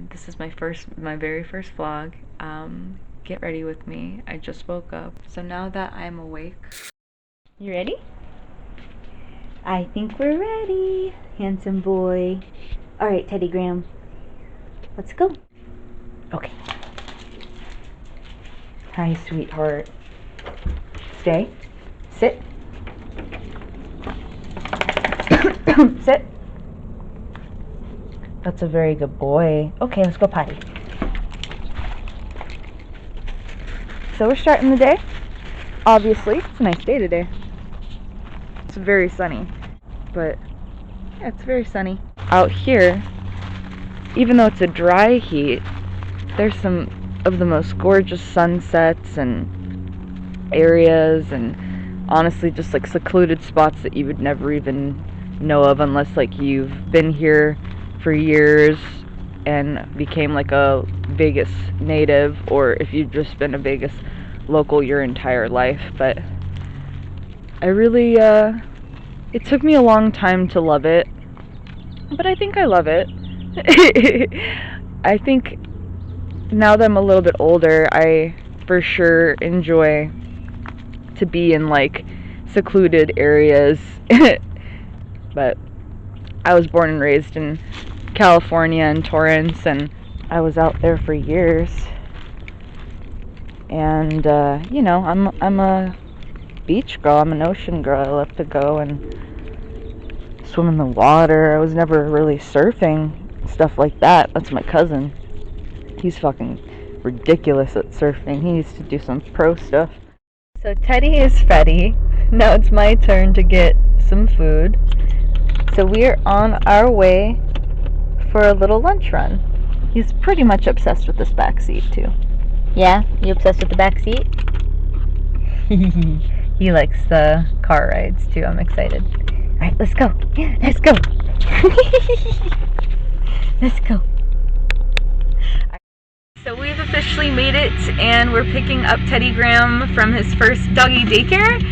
this is my very first vlog. Get ready with me. I just woke up. So now that I'm awake. You ready? I think we're ready, handsome boy. Alright, Teddy Graham. Let's go. Okay. Hi, sweetheart. Stay. Sit. Sit. That's a very good boy. Okay, let's go potty. So we're starting the day. Obviously, it's a nice day today. It's very sunny, but yeah, it's very sunny. Out here, even though it's a dry heat, there's some of the most gorgeous sunsets and areas, and honestly just like secluded spots that you would never even know of unless like you've been here for years and became like a Vegas native, or if you've just been a Vegas local your entire life. But I really it took me a long time to love it, but I think I love it. I think now that I'm a little bit older, I for sure enjoy to be in like secluded areas. But I was born and raised in California and Torrance, and I was out there for years. And you know, I'm a beach girl. I'm an ocean girl. I love to go and swim in the water. I was never really surfing, stuff like that. That's my cousin. He's fucking ridiculous at surfing. He used to do some pro stuff. So Teddy is fed. Now it's my turn to get some food. So we are on our way for a little lunch run. He's pretty much obsessed with this back seat too. Yeah? You obsessed with the back seat? He likes the car rides too. I'm excited. Alright, let's go. Yeah, let's go. Let's go. So we've officially made it, and we're picking up Teddy Graham from his first doggy daycare,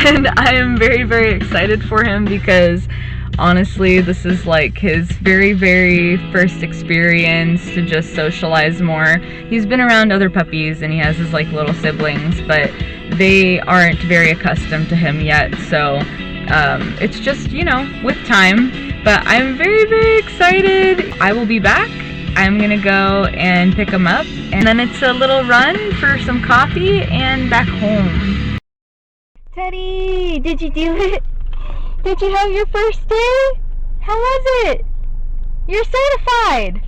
and I am very, very excited for him because honestly this is like his very, very first experience to just socialize more. He's been around other puppies and he has his like little siblings, but they aren't very accustomed to him yet, so it's just, you know, with time. But I'm very, very excited. I will be back. I'm gonna go and pick him up, and then it's a little run for some coffee and back home. Teddy, did you do it? Did you have your first day? How was it? You're certified!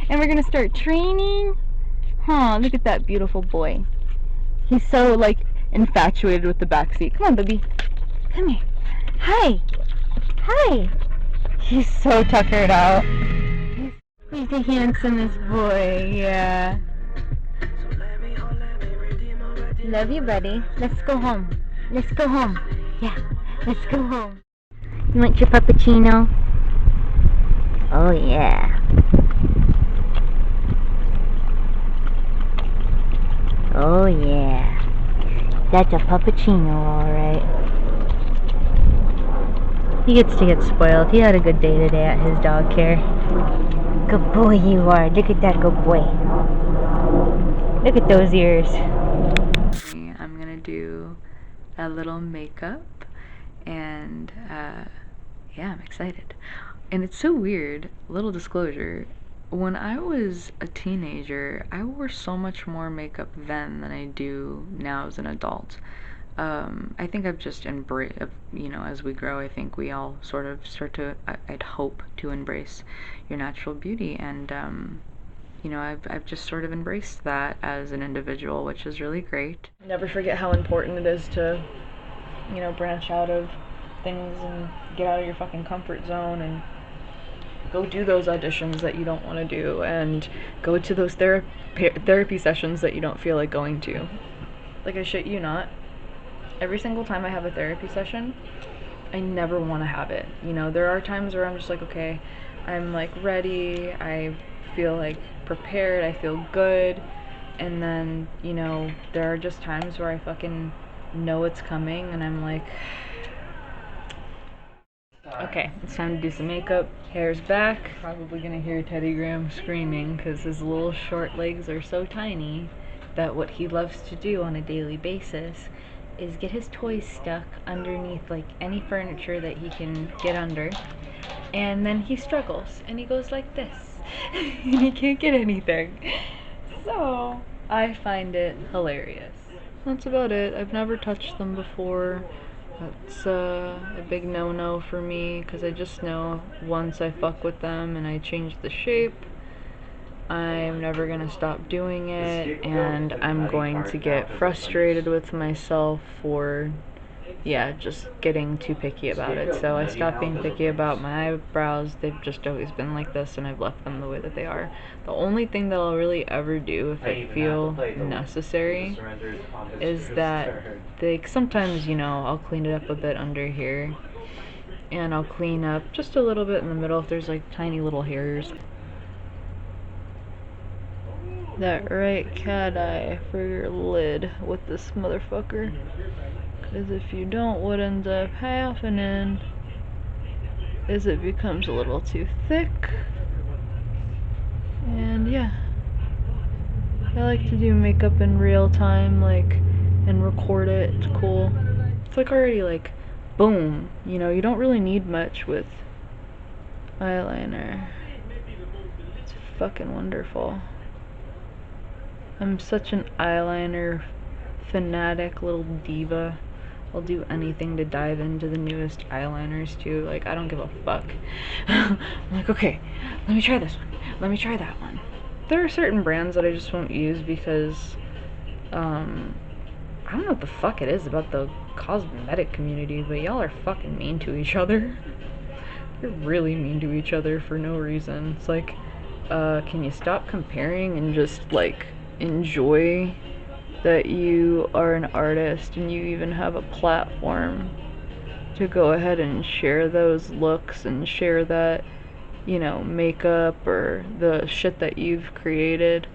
And we're gonna start training. Huh, look at that beautiful boy. He's so like infatuated with the backseat. Come on, baby. Come here. Hi. Hi. He's so tuckered out. He's the handsomest boy, yeah. Love you, buddy. Let's go home. Let's go home. Yeah, let's go home. You want your puppuccino? Oh, yeah. Oh, yeah. That's a puppuccino, alright. He gets to get spoiled. He had a good day today at his dog care. Good boy you are. Look at that good boy. Look at those ears. I'm gonna do a little makeup, and yeah, I'm excited. And it's so weird, little disclosure, when I was a teenager, I wore so much more makeup then than I do now as an adult. I think I've just embraced, you know, as we grow, I think we all sort of start to, I'd hope, to embrace your natural beauty, and you know, I've just sort of embraced that as an individual, which is really great. Never forget how important it is to, you know, branch out of things and get out of your fucking comfort zone and go do those auditions that you don't want to do, and go to those therapy sessions that you don't feel like going to. Like, I shit you not, every single time I have a therapy session, I never want to have it. You know, there are times where I'm just like, okay, I'm like ready, I feel like prepared, I feel good, and then, you know, there are just times where I fucking know it's coming and I'm like, Okay, it's time to do some makeup. Hair's back. Probably gonna hear Teddy Graham screaming because his little short legs are so tiny that what he loves to do on a daily basis is get his toys stuck underneath like any furniture that he can get under, and then he struggles and he goes like this and he can't get anything. So I find it hilarious. That's about it. I've never touched them before. That's a big no-no for me because I just know once I fuck with them and I change the shape, I'm never gonna stop doing it, and I'm going to get frustrated with myself for, yeah, just getting too picky about it. So I stopped being picky about my eyebrows. They've just always been like this, and I've left them the way that they are. The only thing that I'll really ever do if I feel necessary is that sometimes, I'll clean it up a bit under here, and I'll clean up just a little bit in the middle if there's like tiny little hairs. That right cat eye for your lid with this motherfucker. Because if you don't, what ends up happening is it becomes a little too thick. And yeah, I like to do makeup in real time, like, and record it. It's cool. It's like already like, boom. You don't really need much with eyeliner. It's fucking wonderful. I'm such an eyeliner fanatic little diva. I'll do anything to dive into the newest eyeliners too. Like, I don't give a fuck. I'm like, okay, let me try this one. Let me try that one. There are certain brands that I just won't use because, I don't know what the fuck it is about the cosmetic community, but y'all are fucking mean to each other. You're really mean to each other for no reason. It's like, can you stop comparing and just, like, enjoy that you are an artist and you even have a platform to go ahead and share those looks and share that, makeup or the shit that you've created.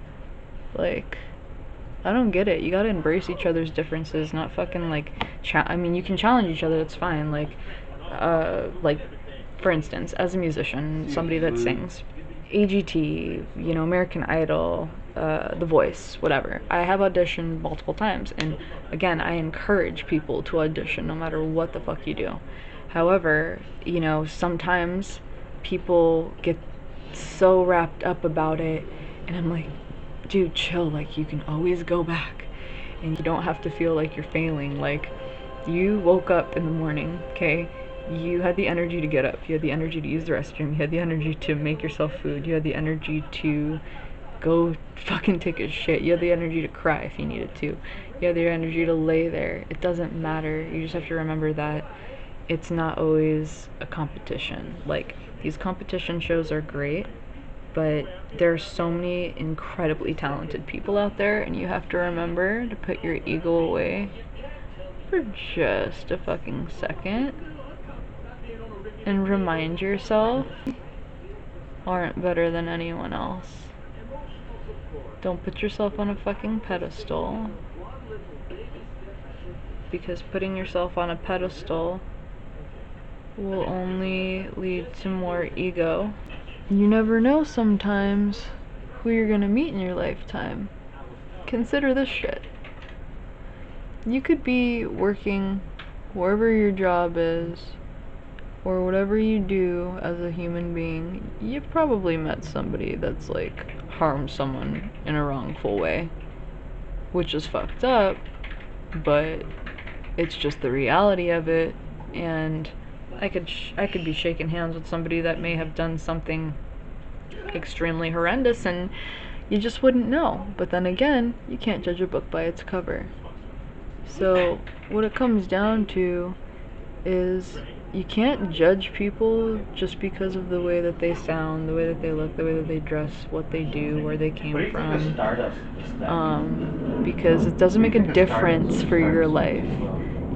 Like, I don't get it. You gotta embrace each other's differences, not fucking like, you can challenge each other, that's fine. Like, for instance, as a musician, somebody that sings, AGT, American Idol, The Voice, whatever. I have auditioned multiple times, and again, I encourage people to audition no matter what the fuck you do. However, sometimes people get so wrapped up about it, and I'm like, dude, chill. Like, you can always go back, and you don't have to feel like you're failing. Like, you woke up in the morning, okay? You had the energy to get up, you had the energy to use the restroom, you had the energy to make yourself food, you had the energy to go fucking take a shit, you had the energy to cry if you needed to, you had the energy to lay there. It doesn't matter. You just have to remember that it's not always a competition. Like, these competition shows are great, but there are so many incredibly talented people out there, and you have to remember to put your ego away for just a fucking second and remind yourself you aren't better than anyone else. Don't put yourself on a fucking pedestal, because putting yourself on a pedestal will only lead to more ego. You never know sometimes who you're gonna meet in your lifetime. Consider this shit. You could be working wherever your job is, or whatever you do as a human being. You've probably met somebody that's like harmed someone in a wrongful way, which is fucked up, but it's just the reality of it. And I could be shaking hands with somebody that may have done something extremely horrendous, and you just wouldn't know. But then again, you can't judge a book by its cover. So what it comes down to is, you can't judge people just because of the way that they sound, the way that they look, the way that they dress, what they do, where they came from, because it doesn't make a difference for your life.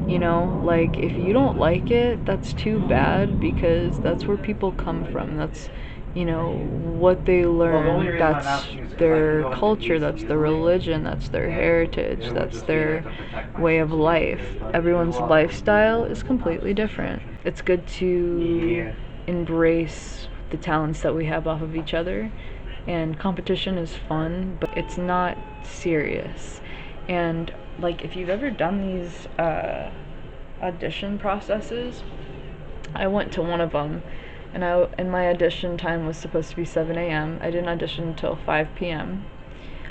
Like, if you don't like it, that's too bad, because that's where people come from. That's, you know, what they learn, that's their culture, that's their religion, that's their heritage, that's their way of life. Everyone's lifestyle is completely different. It's good to embrace the talents that we have off of each other, and competition is fun, but it's not serious. And like, if you've ever done these audition processes, I went to one of them, and my audition time was supposed to be 7 a.m. I didn't audition until 5 p.m.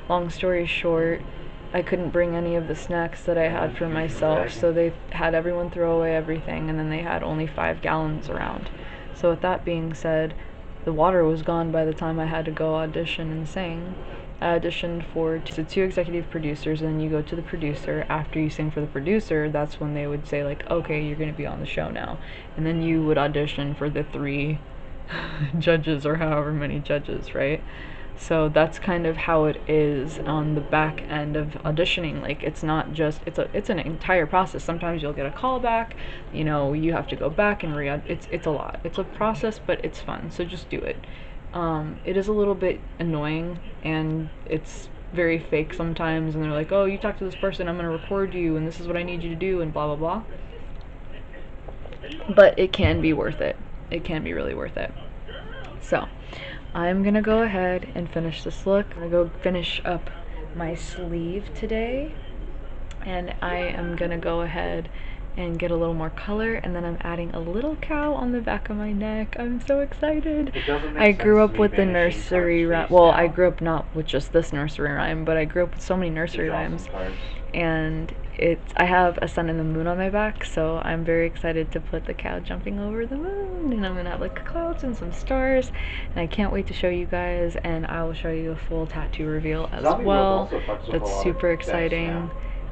Long story short, I couldn't bring any of the snacks that I had for myself, so they had everyone throw away everything, and then they had only 5 gallons around. So with that being said, the water was gone by the time I had to go audition and sing. I auditioned for two executive producers, and then you go to the producer. After you sing for the producer, that's when they would say, like, okay, you're going to be on the show now. And then you would audition for the 3 judges, or however many judges, right? So that's kind of how it is on the back end of auditioning. Like, it's not just, it's an entire process. Sometimes you'll get a call back, you know, you have to go back and it's a lot. It's a process, but it's fun, so just do it. It is a little bit annoying, and it's very fake sometimes, and they're like, oh, you talk to this person, I'm going to record you, and this is what I need you to do, and blah, blah, blah. But it can be worth it. It can be really worth it. So, I'm going to go ahead and finish this look. I'm going to go finish up my sleeve today, and I am going to go ahead and get a little more color, and then I'm adding a little cow on the back of my neck. I'm so excited. I grew up with the nursery rhyme. Well, I grew up not with just this nursery rhyme, but I grew up with so many nursery rhymes, and I have a sun and the moon on my back, so I'm very excited to put the cow jumping over the moon, and I'm gonna have like clouds and some stars, and I can't wait to show you guys, and I will show you a full tattoo reveal as well. That's super exciting.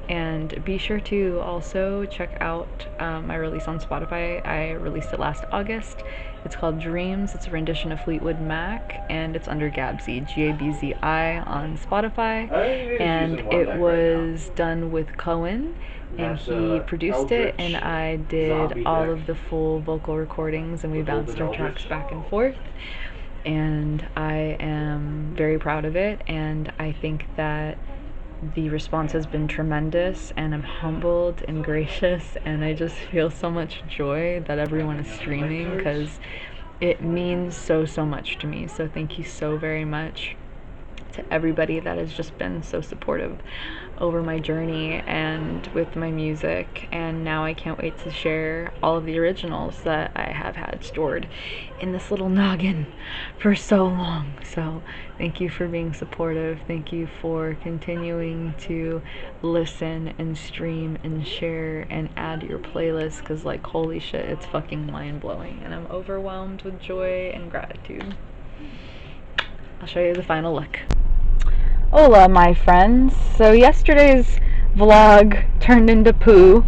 And be sure to also check out my release on Spotify. I released it last August. It's called Dreams. It's a rendition of Fleetwood Mac, and it's under Gabzi, Gabzi on Spotify. And it was done with Cohen, and he produced it, and I did all of the full vocal recordings, and we bounced our tracks back and forth. And I am very proud of it, and I think that the response has been tremendous, and I'm humbled and gracious, and I just feel so much joy that everyone is streaming, because it means so much to me. So thank you so very much to everybody that has just been so supportive over my journey and with my music, and now I can't wait to share all of the originals that I have had stored in this little noggin for so long. So thank you for being supportive. Thank you for continuing to listen and stream and share and add your playlist, because like, holy shit, it's fucking mind-blowing, and I'm overwhelmed with joy and gratitude. I'll show you the final look. Hola, my friends. So yesterday's vlog turned into poo.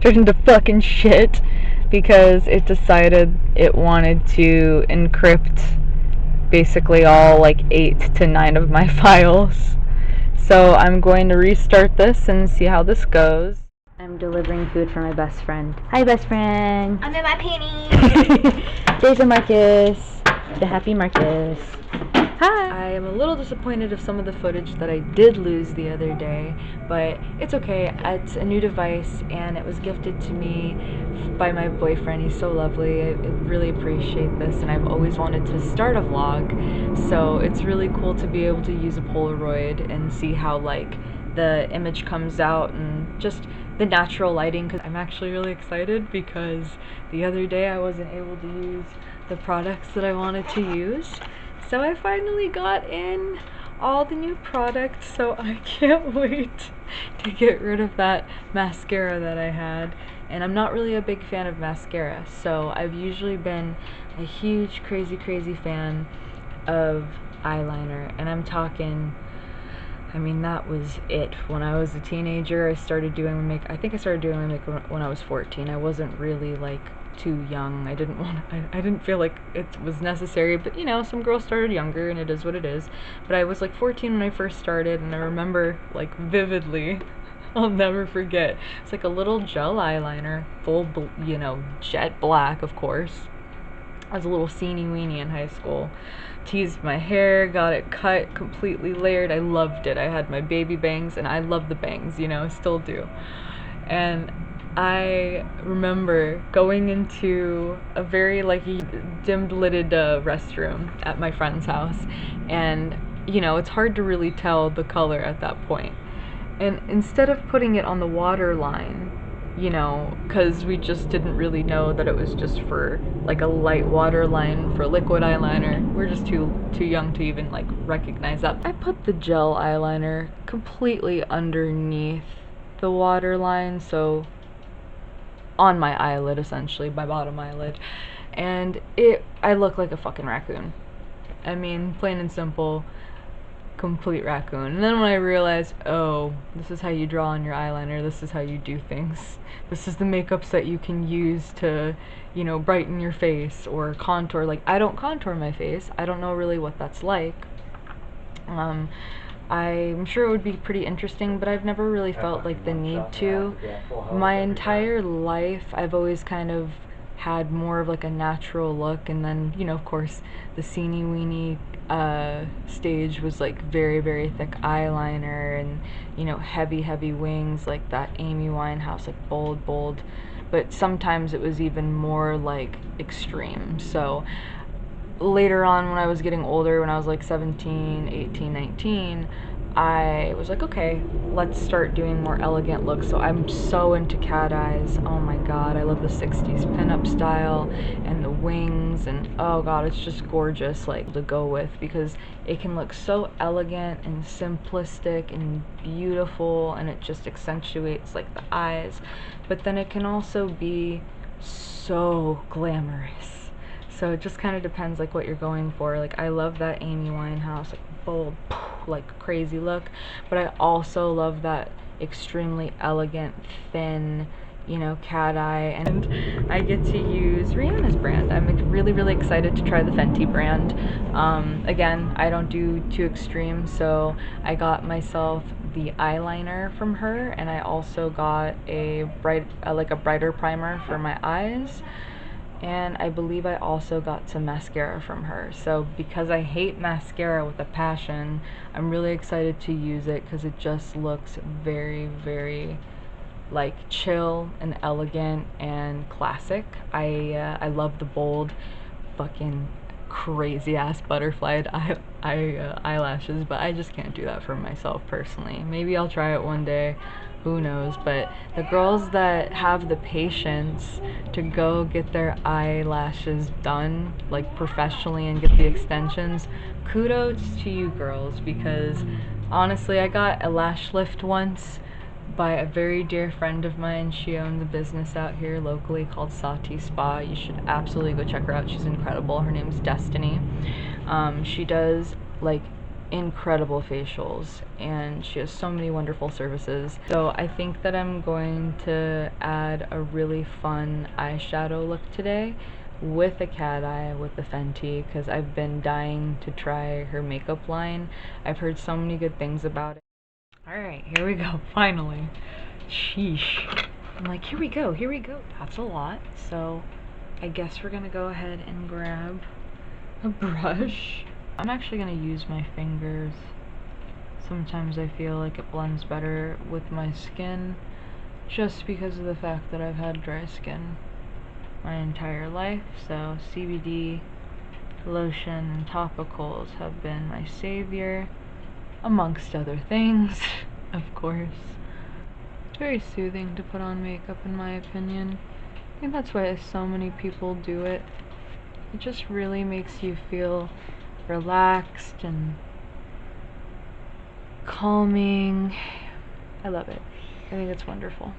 Turned into fucking shit, because it decided it wanted to encrypt basically all like 8 to 9 of my files. So I'm going to restart this and see how this goes. I'm delivering food for my best friend. Hi, best friend. I'm in my panties. Jason Marcus. The happy Marcus. Hi! I am a little disappointed of some of the footage that I did lose the other day, but it's okay. It's a new device, and it was gifted to me by my boyfriend. He's so lovely. I really appreciate this, and I've always wanted to start a vlog, so it's really cool to be able to use a Polaroid and see how like the image comes out, and just the natural lighting, because I'm actually really excited, because the other day I wasn't able to use the products that I wanted to use. So I finally got in all the new products, so I can't wait to get rid of that mascara that I had. And I'm not really a big fan of mascara, so I've usually been a huge, crazy fan of eyeliner. And I'm talking, I mean, that was it. When I was a teenager, I started doing my makeup. I think I started doing my makeup when I was 14. I wasn't really like too young. I didn't feel like it was necessary, but you know, some girls started younger, and it is what it is. But I was like 14 when I first started, and I remember like vividly, I'll never forget, it's like a little gel eyeliner, full, you know, jet black, of course, I was a little seeny weeny in high school. Teased my hair, got it cut, completely layered. I loved it. I had my baby bangs, and I love the bangs, you know, still do. And I remember going into a very like dimmed lidded restroom at my friend's house, and you know, it's hard to really tell the color at that point. And instead of putting it on the water line, you know, because we just didn't really know that it was just for like a light water line for liquid eyeliner. We're just too young to even like recognize that. I put the gel eyeliner completely underneath the water line, so on my eyelid, essentially, my bottom eyelid, and I look like a fucking raccoon. I mean, plain and simple, complete raccoon. And then when I realized, oh, this is how you draw on your eyeliner, this is how you do things, this is the makeups that you can use to, you know, brighten your face or contour. Like, I don't contour my face, I don't know really what that's like. I'm sure it would be pretty interesting, but I've never really felt like the need to. My entire life, I've always kind of had more of like a natural look, and then, you know, of course, the seeny weeny stage was like very, very thick eyeliner and, you know, heavy wings, like that Amy Winehouse, like bold, but sometimes it was even more like extreme. So later on, when I was getting older, when I was like 17, 18, 19, I was like, okay, let's start doing more elegant looks. So I'm so into cat eyes. Oh my god, I love the 60s pinup style and the wings, and oh god, it's just gorgeous, like, to go with, because it can look so elegant and simplistic and beautiful, and it just accentuates like the eyes, but then it can also be so glamorous. So it just kind of depends like what you're going for. Like, I love that Amy Winehouse, like bold, like crazy look, but I also love that extremely elegant, thin, you know, cat eye. And I get to use Rihanna's brand. I'm really excited to try the Fenty brand. Again, I don't do too extreme, so I got myself the eyeliner from her, and I also got a brighter primer for my eyes. And I believe I also got some mascara from her. So because I hate mascara with a passion, I'm really excited to use it because it just looks very like chill and elegant and classic. I love the bold, fucking crazy ass butterflied eyelashes, but I just can't do that for myself personally. Maybe I'll try it one day, who knows. But the girls that have the patience to go get their eyelashes done like professionally and get the extensions, kudos to you girls, because honestly, I got a lash lift once by a very dear friend of mine. She owns a business out here locally called Sati Spa. You should absolutely go check her out. She's incredible. Her name's Destiny. She does like incredible facials, and she has so many wonderful services. So I think that I'm going to add a really fun eyeshadow look today with a cat eye with the Fenty, because I've been dying to try her makeup line. I've heard so many good things about it. Alright, here we go, finally. Sheesh. I'm like, here we go. That's a lot. So I guess we're gonna go ahead and grab a brush. I'm actually gonna use my fingers. Sometimes I feel like it blends better with my skin, just because of the fact that I've had dry skin my entire life. So CBD, lotion, and topicals have been my savior, amongst other things, of course. It's very soothing to put on makeup, in my opinion. I think that's why so many people do it. It just really makes you feel relaxed and calming. I love it. I think it's wonderful.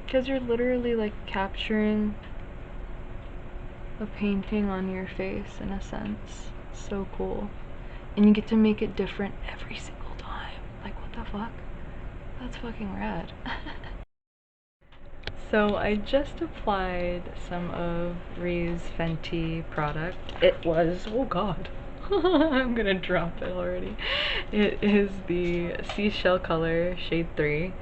Because you're literally like capturing a painting on your face, in a sense. So cool. And you get to make it different every single time. Like, what the fuck? That's fucking rad. So I just applied some of Ree's Fenty product. It was, oh god, I'm gonna drop it already. It is the Seashell color shade 3.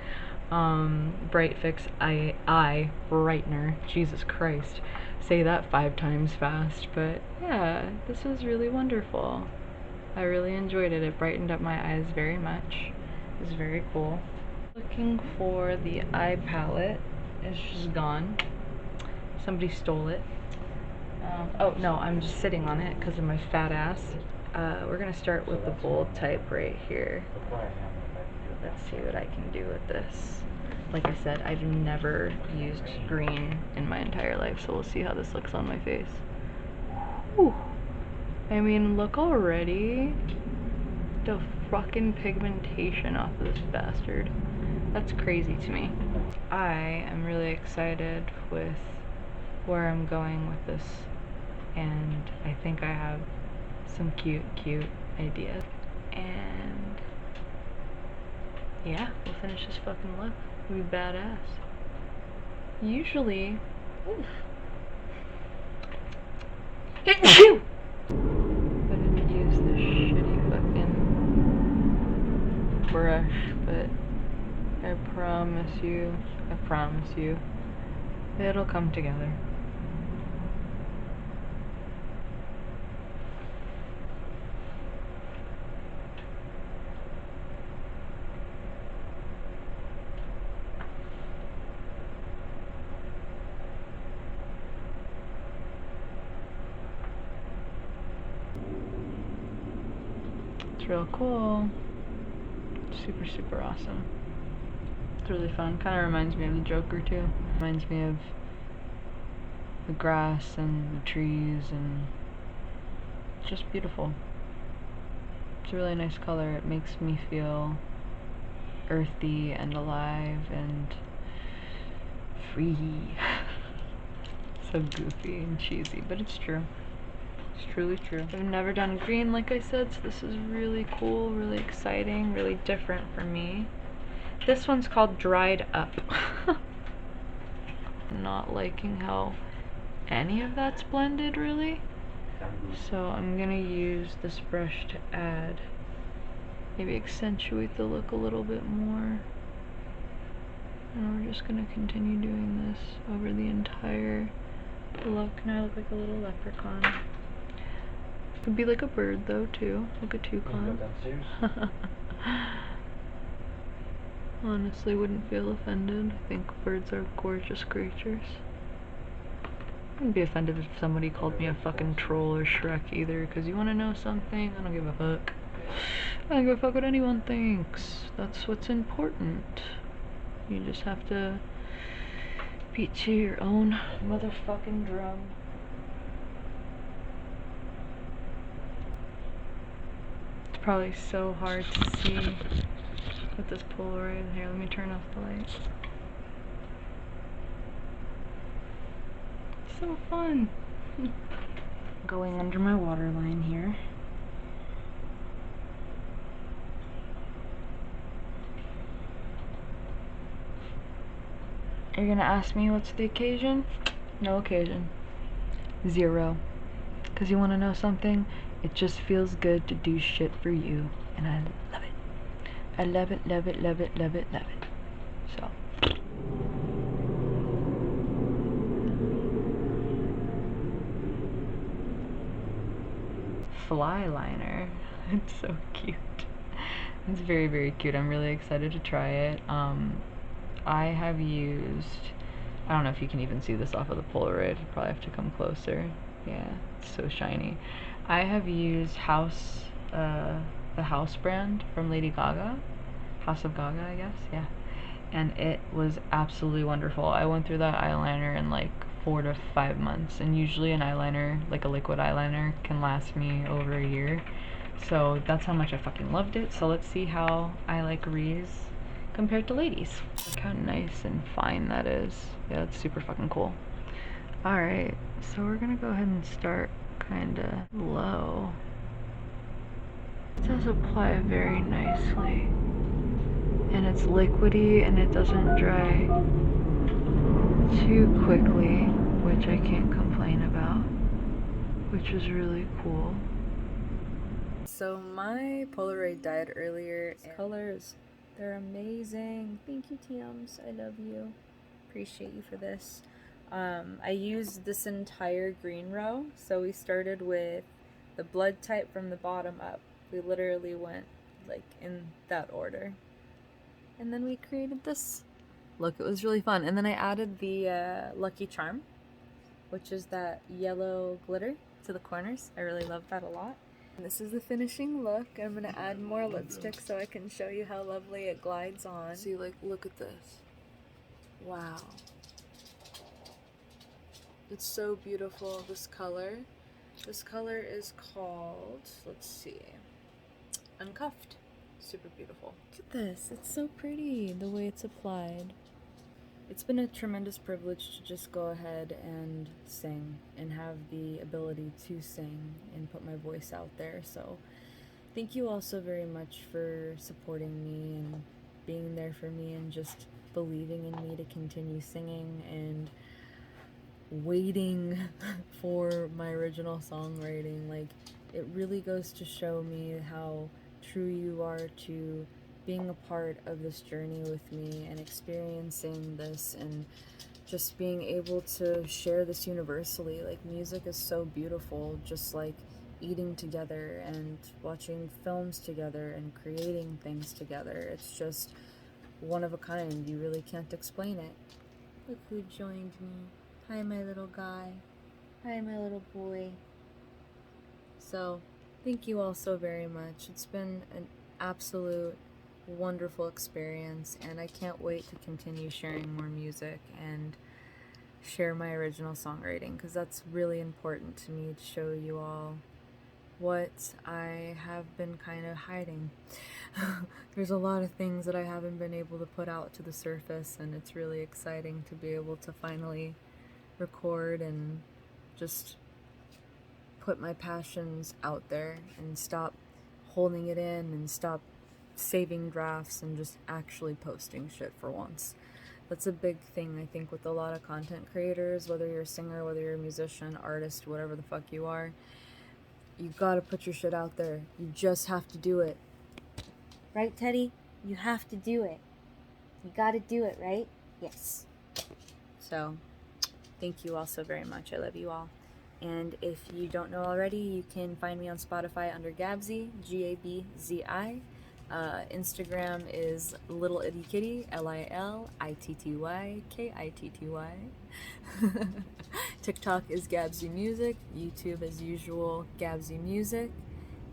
Bright Fix eye brightener. Jesus Christ. Say that 5 times fast. But yeah, this was really wonderful. I really enjoyed it. It brightened up my eyes very much. It was very cool. Looking for the eye palette. It's just gone. Somebody stole it. Oh no, I'm just sitting on it because of my fat ass. We're gonna start with the bold type right here. Let's see what I can do with this. Like I said, I've never used green in my entire life, so we'll see how this looks on my face. Whew. I mean, look already. The fucking pigmentation off of this bastard. That's crazy to me. I am really excited with where I'm going with this, and I think I have some cute ideas. And yeah, we'll finish this fucking look. It'll be badass. Usually, oof. I didn't use this shitty fucking brush, but I promise you, it'll come together. It's real cool. Super awesome. It's really fun. Kind of reminds me of the Joker too. Reminds me of the grass and the trees, and it's just beautiful. It's a really nice color. It makes me feel earthy and alive and free. So goofy and cheesy, but it's true. It's truly true. I've never done green, like I said, so this is really cool, really exciting, really different for me. This one's called Dried Up. Not liking how any of that's blended, really. So I'm gonna use this brush to add, maybe accentuate the look a little bit more. And we're just gonna continue doing this over the entire look. Now I look like a little leprechaun. Could be like a bird though too, like a toucan. Honestly, wouldn't feel offended. I think birds are gorgeous creatures. Wouldn't be offended if somebody called me a fucking troll or Shrek either, because you want to know something? I don't give a fuck. I don't give a fuck what anyone thinks. That's what's important. You just have to beat to your own motherfucking drum. It's probably so hard to see with this Polaroid. Here, let me turn off the light. So fun. Going under my waterline here. You're gonna ask me what's the occasion? No occasion. Zero. Cause you wanna know something? It just feels good to do shit for you. And I love it. I love it, love it, love it, love it, love it. So. Fly liner. It's so cute. It's very cute. I'm really excited to try it. I have used, I don't know if you can even see this off of the Polaroid. You probably have to come closer. Yeah, it's so shiny. I have used the House brand from Lady Gaga. House of Gaga, I guess. Yeah. And it was absolutely wonderful. I went through that eyeliner in like 4 to 5 months, and usually an eyeliner, like a liquid eyeliner, can last me over a year. So that's how much I fucking loved it. So let's see how I like Reese compared to Ladies. Look how nice and fine that is. Yeah, it's super fucking cool. Alright, so we're gonna go ahead and start kinda low. It does apply very nicely. And it's liquidy and it doesn't dry too quickly, which I can't complain about, which is really cool. So my Polaroid died earlier. This color is They're amazing. Thank you, TMs. I love you. Appreciate you for this. I used this entire green row. So we started with the blood type from the bottom up. We literally went like in that order. And then we created this look. It was really fun. And then I added the Lucky Charm, which is that yellow glitter to the corners. I really love that a lot. And this is the finishing look. I'm gonna add more lipstick so I can show you how lovely it glides on. See, like, look at this. Wow. It's so beautiful, this color. This color is called, let's see, Uncuffed. Super beautiful. Look at this. It's so pretty, the way it's applied. It's been a tremendous privilege to just go ahead and sing and have the ability to sing and put my voice out there. So thank you all so very much for supporting me and being there for me and just believing in me to continue singing and waiting for my original songwriting. Like, it really goes to show me how true you are to being a part of this journey with me and experiencing this and just being able to share this universally. Like, music is so beautiful, just like eating together and watching films together and creating things together. It's just one of a kind. You really can't explain it. Look who joined me. Hi, my little guy. Hi, my little boy. So, thank you all so very much. It's been an absolute wonderful experience, and I can't wait to continue sharing more music and share my original songwriting, because that's really important to me, to show you all what I have been kind of hiding. There's a lot of things that I haven't been able to put out to the surface, and it's really exciting to be able to finally record and just put my passions out there and stop holding it in and stop saving drafts and just actually posting shit for once. That's a big thing, I think, with a lot of content creators, whether you're a singer, whether you're a musician, artist, whatever the fuck you are. You gotta put your shit out there. You just have to do it. Right, Teddy? You have to do it. You gotta do it, right? Yes. So, thank you all so very much. I love you all. And if you don't know already, you can find me on Spotify under Gabzi, Gabzi. Instagram is Little Itty Kitty, LILITTY KITTY. TikTok is Gabzi Music. YouTube, as usual, Gabzi Music.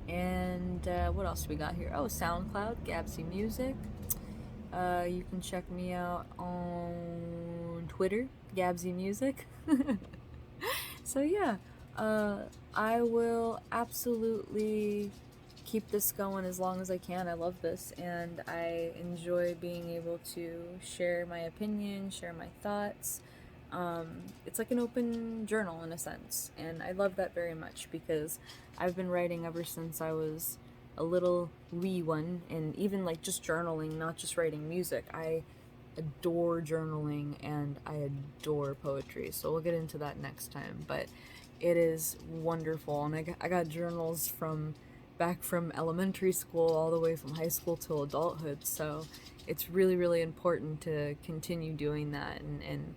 And what else we got here? Oh, SoundCloud, Gabzi Music. You can check me out on Twitter, Gabzi Music. So yeah, I will absolutely keep this going as long as I can. I love this, and I enjoy being able to share my opinion, share my thoughts. It's like an open journal in a sense, and I love that very much because I've been writing ever since I was a little wee one, and even like just journaling, not just writing music. I adore journaling and I adore poetry, so we'll get into that next time, but it is wonderful. And I got journals from back from elementary school all the way from high school till adulthood, so it's really, really important to continue doing that, and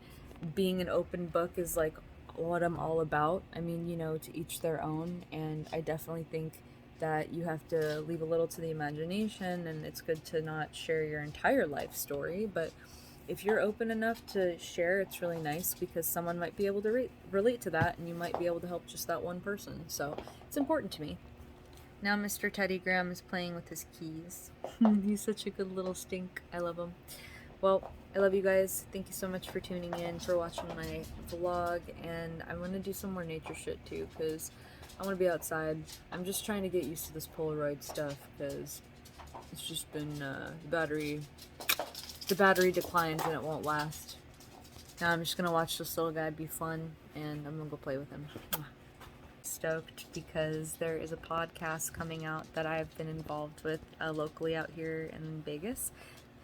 being an open book is like what I'm all about. I mean, you know, to each their own, and I definitely think that you have to leave a little to the imagination, and it's good to not share your entire life story, but if you're open enough to share, it's really nice because someone might be able to relate to that, and you might be able to help just that one person. So it's important to me. Now Mr. Teddy Graham is playing with his keys. He's such a good little stink. I love him. Well, I love you guys. Thank you so much for tuning in, for watching my vlog, and I'm going to do some more nature shit too because I want to be outside. I'm just trying to get used to this Polaroid stuff because it's just been the battery declines and it won't last. Now I'm just gonna watch this little guy be fun, and I'm gonna go play with him. Stoked because there is a podcast coming out that I've been involved with locally out here in Vegas.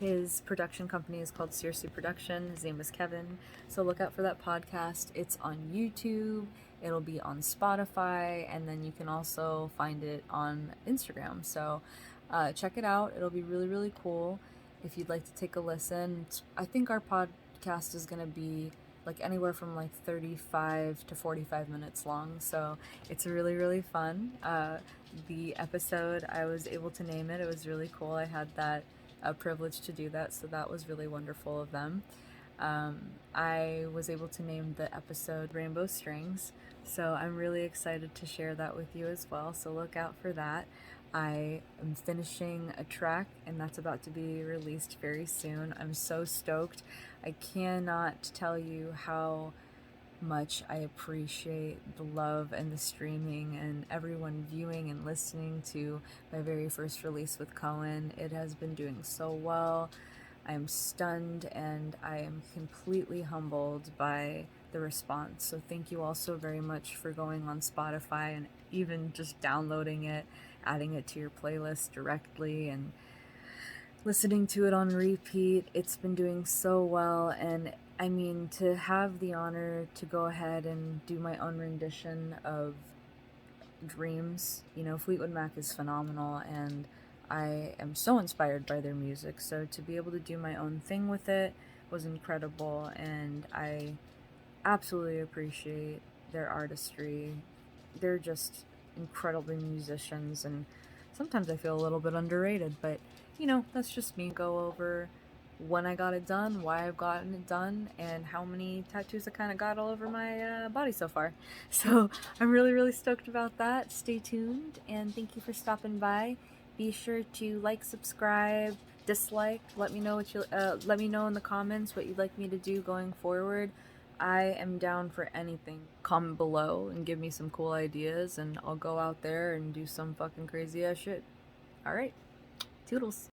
His production company is called Seriously Production. His name is Kevin. So look out for that podcast. It's on YouTube. It'll be on Spotify, and then you can also find it on Instagram. So check it out. It'll be really, really cool. if you'd like to take a listen. I think our podcast is going to be like anywhere from like 35 to 45 minutes long, so it's really, really fun. The episode, I was able to name it. It was really cool. I had that privilege to do that, so that was really wonderful of them. I was able to name the episode Rainbow Strings, so I'm really excited to share that with you as well, so look out for that. I am finishing a track, and that's about to be released very soon. I'm so stoked. I cannot tell you how much I appreciate the love and the streaming and everyone viewing and listening to my very first release with Cohen. It has been doing so well. I am stunned and I am completely humbled by the response. So thank you all so very much for going on Spotify and even just downloading it, adding it to your playlist directly, and listening to it on repeat. It's been doing so well, and I mean, to have the honor to go ahead and do my own rendition of Dreams, you know, Fleetwood Mac is phenomenal, and I am so inspired by their music, so to be able to do my own thing with it was incredible, and I absolutely appreciate their artistry. They're just incredible musicians, and sometimes I feel a little bit underrated, but you know, that's just me. Go over when I got it done, why I've gotten it done, and how many tattoos I kind of got all over my body so far. So I'm really, really stoked about that. Stay tuned, and thank you for stopping by. Be sure to like, subscribe, dislike. Let me know let me know in the comments what you'd like me to do going forward. I am down for anything. Comment below and give me some cool ideas, and I'll go out there and do some fucking crazy ass shit. Alright, toodles.